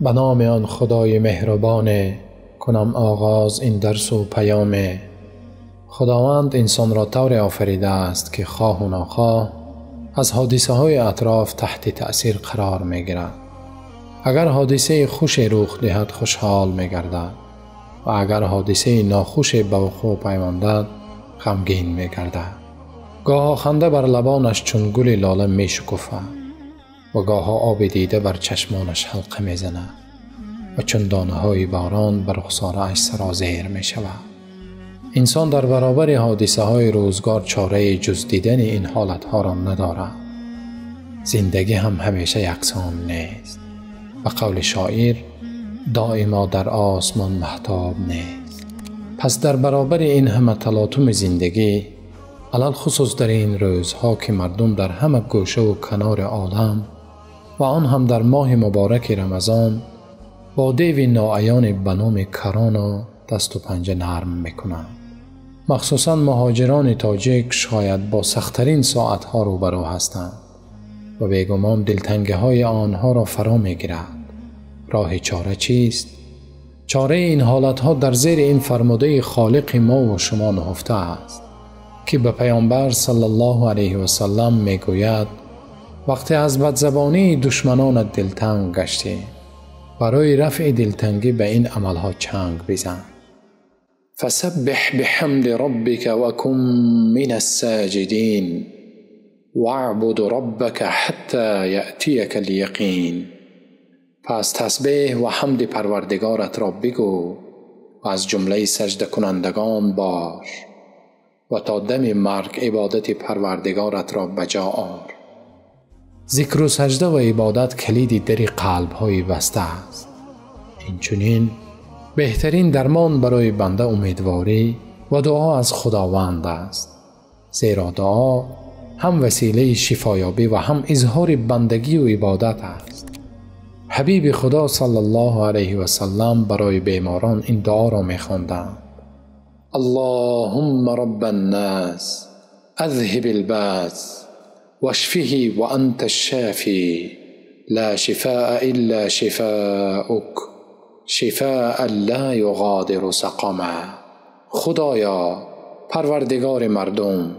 به نام آن خدای مهربان کنم آغاز این درس و پیام. خداوند انسان را طور آفریده است که خواه و ناخواه از حادثه های اطراف تحت تأثیر قرار می گیرد. اگر حادثه خوش رخ دهد خوشحال می گردد و اگر حادثه ناخوش به وقوع پیوندد غمگین می گردد. گاه خنده بر لبانش چون گل لاله می شکفد و گاه آب دیده بر چشمانش حلقه می زند و چون دانه های باران بر رخسارش سرازیر می شود. انسان در برابر حادثه های روزگار چاره جز دیدن این حالت ها را ندارد. زندگی هم همیشه یکسان نیست و قول شاعر دائما در آسمان مهتاب نیست. پس در برابر این همه تلاطم زندگی، علل خصوص در این روزها که مردم در همه گوشه و کنار عالم و آن هم در ماه مبارک رمضان با دیو ناعیان به نام کرونا دست و پنجه نرم میکنند. مخصوصا مهاجران تاجیک شاید با سخت‌ترین ساعتها روبرو هستند و بیگمان دلتنگی های آنها را فرا میگیرد. راه چاره چیست؟ چاره این حالتها در زیر این فرموده خالق ما و شما نهفته است که به پیامبر صلی الله علیه و سلم میگوید وقتی از بدزبانی دشمنان دلتنگ گشتی، برای رفع دلتنگی به این عملها چنگ بزن. فسبح بحمد ربك وكن من الساجدين واعبد ربك حتى يأتيك اليقين. پس تسبیح و حمد پروردگارت را بگو و از جمله سجده کنندگان باش و تا دم مرگ عبادت پروردگارت را بجا آر. ذکر و سجده و عبادت کلید در قلب های بسته است. اینچنین بهترین درمان برای بنده امیدواری و دعا از خداوند است، زیرا دعا هم وسیله شفایابی و هم اظهار بندگی و عبادت است. حبیب خدا صلی الله علیه و سلم برای بیماران این دعا را می‌خواندند: اللهم رب الناس اذهب الباس واشفه وانت الشافی لا شفاء الا شفاؤک شفاء لا یغادر سقما. خدایا پروردگار مردم،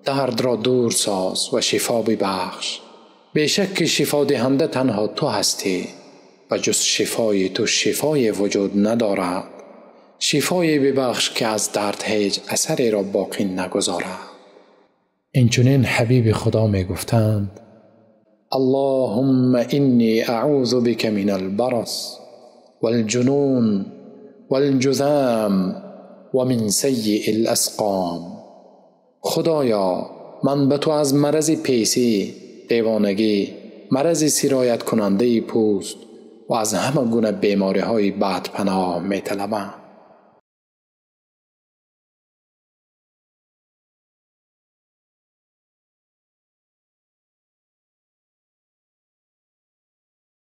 درد را دور ساز و شفا ببخش. بیشک که شفا دهنده تنها تو هستی و جز شفای تو شفای وجود ندارد. شفای ببخش که از درد هیچ اثری را باقی نگذارد. اینچنین حبیب خدا می گفتند: اللهم انی اعوذ بک من البرص والجنون والجذام و من سیء الاسقام. خدایا من به تو از مرض پیسی، دیوانگی، مرض سرایت کننده پوست و از همه گونه بیماری های بد پناه می طلبم.